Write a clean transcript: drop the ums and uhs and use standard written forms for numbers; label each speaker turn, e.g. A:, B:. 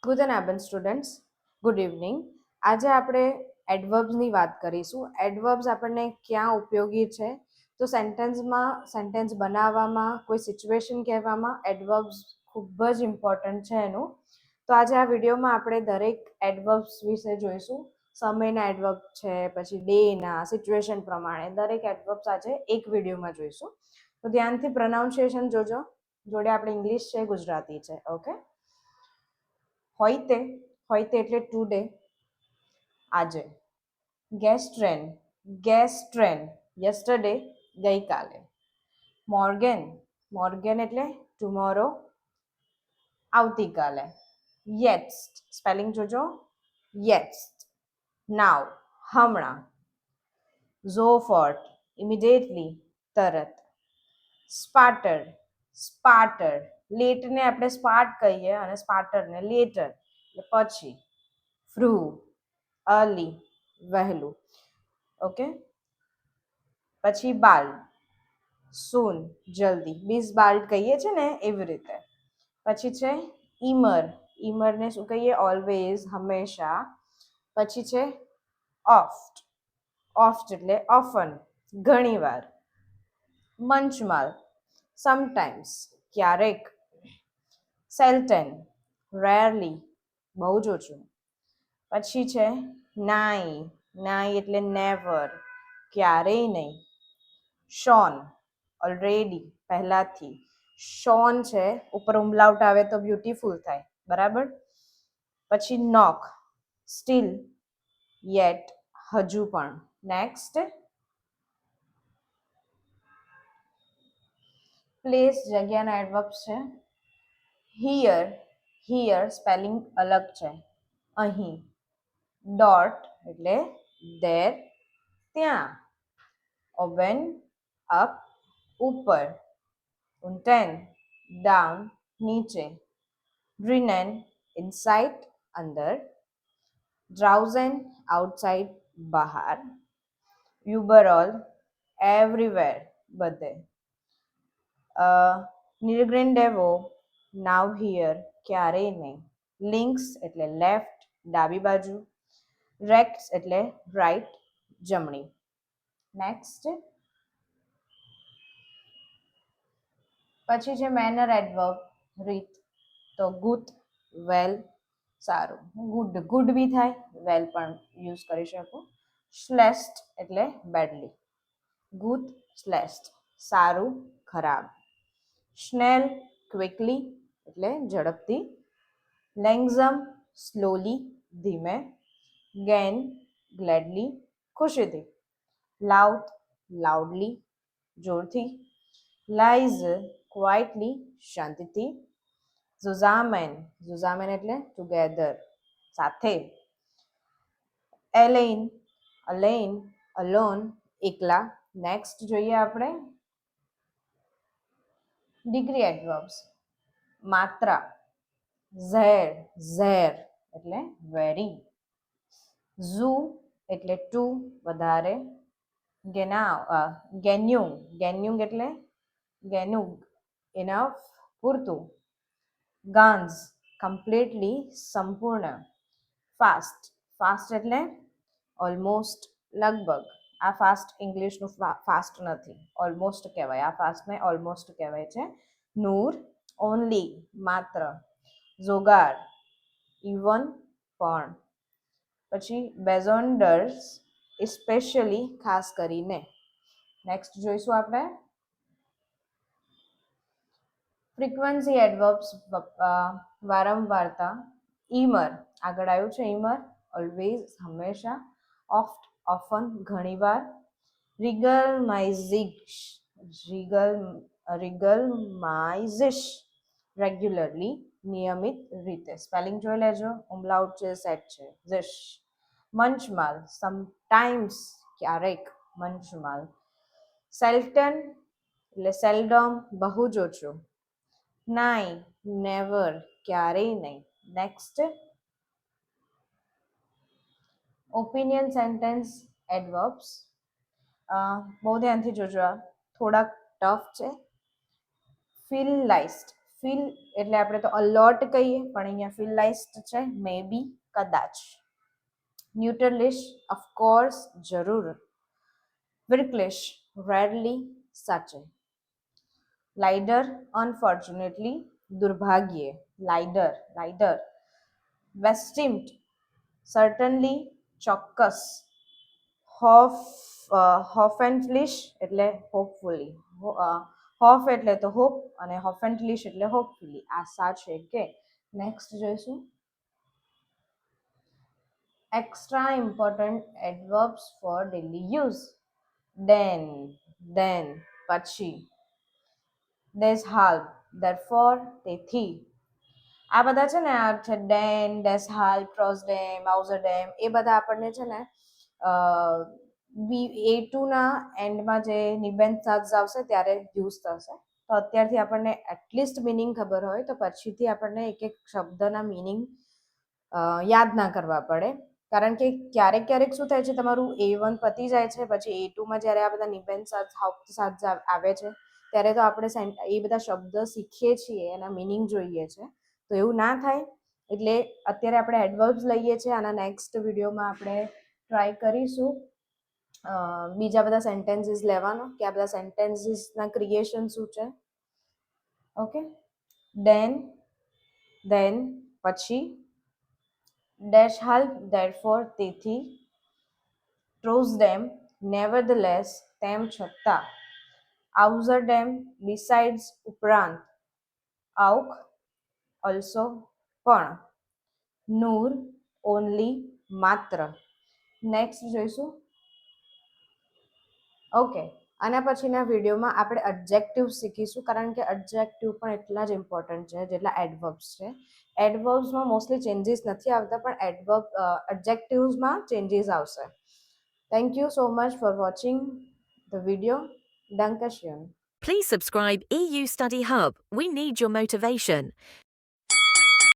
A: Good afternoon students, good evening. આજે આપણે એડવર્બ્સની વાત કરીશું. એડવર્બ્સ આપણને ક્યાં ઉપયોગી છે? તો સેન્ટેન્સ બનાવવામાં, કોઈ સિચ્યુએશન કહેવામાં એડવર્બ્સ ખૂબ જ ઇમ્પોર્ટન્ટ છે એનું. તો આજે આ વિડીયોમાં આપણે દરેક એડવર્બ્સ વિશે જોઈશું. સમયના એડવર્બ છે, પછી ડેના, સિચ્યુએશન પ્રમાણે દરેક એડવર્બ્સ આજે એક વિડીયોમાં જોઈશું. તો ધ્યાનથી પ્રોનાઉન્સિએશન જોજો. જોડે આપણે ઇંગ્લિશ છે, ગુજરાતી છે. ઓકે. હોયતે એટલે ટુડે, આજે. ગેસ્ટ્રેન યસ્ટરડે, ગઈકાલે. મોર્ગન એટલે ટુમોરો, આવતીકાલે. યેટ્સ સ્પેલિંગ જોજો, યેટ્સ. નાવ હમણાં. ઝોફોર્ટ ઇમિડિયેટલી, તરત. સ્પાર્ટર લેટને આપણે સ્પાર્ટ કહીએ અને સ્પાર્ટરને લેટર એટલે પછી. ફ્રૂ અર્લી, વહેલું. ઓકે. પછી બાલ્ડ સૂન, જલ્દી. બીસ બાલ્ડ કહીએ છીએ ને એવી રીતે. પછી છે ઈમરને શું કહીએ? ઓલવેઝ, હંમેશા. પછી છે ઓફ્ટ એટલે ઓફન, ઘણીવાર. મંચમાલ સમટાઈમ્સ, ક્યારેક. સેલ્ટન રેરલી, બહુ જ ઓછું. પછી છે નાઈ એટલે નેવર, ક્યારેય નહીં. શોન ઓલરેડી, પહેલાથી. શોન છે ઉપર ઉમલાઉટ આવે તો બ્યુટીફુલ થાય, બરાબર. પછી નોક સ્ટીલ, યેટ હજુ પણ. નેક્સ્ટ પ્લેસ જગ્યાના એડવર્બ્સ છે. હિયર સ્પેલિંગ અલગ છે, અહીં. ડોટ એટલે ધેર, ત્યાં. ઓવેન અપ, ઉપર. ઉન્ટેન ડાઉન, નીચે. ડ્રીનેન ઇનસાઇડ, અંદર. ડ્રાઉઝન આઉટસાઇડ, બહાર. યુબરઓલ એવરીવેર, બધે. નિર્ગ્રેન્ડેવો નાવ હિયર, ક્યારેય નહીં. લિંક્સ એટલે લેફ્ટ, ડાબી બાજુ. રેક્ટ્સ એટલે રાઈટ, જમણી. નેક્સ્ટ પછી છે મેનર એડવર્બ, રીત. તો ગુડ, વેલ, સારું. ગુડ બી થાય, વેલ પણ યુઝ કરી શકો. સ્લેસ્ટ એટલે બેડલી. ગુડ સ્લેસ્ટ, સારું, ખરાબ. સ્નેલ ક્વિકલી એટલે ઝડપથી. લેંગઝમ સ્લોલી, ધીમે. ગેન ગ્લેડલી, ખુશીથી. લાઉડ લાઉડલી, જોરથી. લાઇઝ ક્વાઇટલી, શાંતિથી. ઝુઝામેન એટલે ટુગેધર, સાથે. અલેઇન અલોન, એકલા. નેક્સ્ટ જોઈએ આપણે ડિગ્રી એડવર્બ્સ. માત્રા ઝેર એટલે વેરી. ઝૂ એટલે ટુ, વધારે. ગેન્યુંગ એટલે ગેનુગ, ઇનફ, પૂરતું. ગાન્સ કમ્પ્લીટલી, સંપૂર્ણ. ફાસ્ટ એટલે ઓલમોસ્ટ, લગભગ. આ ફાસ્ટ ઇંગ્લિશનું ફાસ્ટ નથી, ઓલમોસ્ટ કહેવાય. આ ફાસ્ટને ઓલમોસ્ટ કહેવાય છે. નૂર ઓનલી, માત્ર. જોગાર ઇવન, પણ. પછી બેઝોન્ડર્સ સ્પેશિયલી, ખાસ કરીને. નેક્સ્ટ જોઈશું આપણે ફ્રીક્વન્સી એડવર્બ્સ, વારંવારતા. ઈમર આગળ આવ્યું છે, ઈમર ઓલવેઝ, હંમેશા. ઓફ્ટ ઓફન, ઘણીવાર. રિગલમાઇઝિશ રેગ્યુલરલી, નિયમિત રીતે. સ્પેલિંગ જોઈ લેજો, ઉમલાઉટ છે, સેટ છે. ઝિશ. મંચમાલ સમટાઈમ્સ, ક્યારેક. મંચમાલ. સેલ્ટન એટલે સેલ્ડમ, બહુ જ ઓછું. નેવર, ક્યારેય નહીં. Next opinion sentence adverbs. બહુ ધ્યાનથી જોજો, આ થોડાક ટફ છે. ફીલ એટલે આપણે તો અલોટ કહીએ, પણ અહીંયા ફીલ લાઇસ્ટ છે, મે બી કદાચ. ન્યુટ્રલિશ ઓફકોર્સ જરૂર. વિરક્લિશ રેરલી સાચે. લાઇડર અનફોર્ચ્યુનેટલી દુર્ભાગ્યે. લાઇડર. વેસ્ટિમ્ડ સર્ટનલી ચોક્કસ. હોફેન્ટલિશ એટલે હોપફુલી. હોફ એટલે તો હોપ અને હોફેન્ટલિશ એટલે હોપફુલી. આશા છે કે. નેક્સ્ટ જોઈશું extra important adverbs for daily use. then પછી. deshalb therefore તેથી. આ બધા છે ને આ છે ડેન, deshalb, trotzdem, außerdem એ બધા આપણને છે ને A2 ના એન્ડમાં જે નિબંધ સાથ આવશે ત્યારે યુઝ થશે. તો અત્યારથી આપણને એટલીસ્ટ મિનિંગ ખબર હોય તો પછીથી આપણને એક એક શબ્દના મિનિંગ યાદ ના કરવા પડે. કારણ કે ક્યારેક ક્યારેક શું થાય છે, તમારું A1 પતી જાય છે, પછી A2માં જ્યારે આ બધા નિબંધ સાથ આવે છે ત્યારે તો આપણે એ બધા શબ્દ શીખીએ છીએ, એના મિનિંગ જોઈએ છે. તો એવું ના થાય એટલે અત્યારે આપણે એડવર્બ્સ લઈએ છીએ. આના નેક્સ્ટ વિડીયોમાં આપણે ટ્રાય કરીશું બીજા બધા સેન્ટેન્સીસ લેવાનો કે આ બધા સેન્ટેન્સીસના ક્રિએશન શું છે. ઓકે, then પછી. deshalb therefore તેથી. trotzdem nevertheless તેમ છતાં. außerdem besides ઉપરાંત. auch also પણ. nur only માત્ર. નેક્સ્ટ જોઈશું. ઓકે, આના પછીના વિડીયોમાં આપણે એડજેક્ટિવ શીખીશું, કારણ કે એડજેક્ટિવ પણ એટલા જ ઇમ્પોર્ટન્ટ છે જેટલા એડવર્બ્સ છે. એડવર્બ્સમાં મોસ્ટલી ચેન્જીસ નથી આવતા, પણ એડજેક્ટિવ્સમાં ચેન્જીસ આવશે. Thank you so much for watching the video. Dankeschön.
B: Please subscribe EU Study Hub. We need your motivation.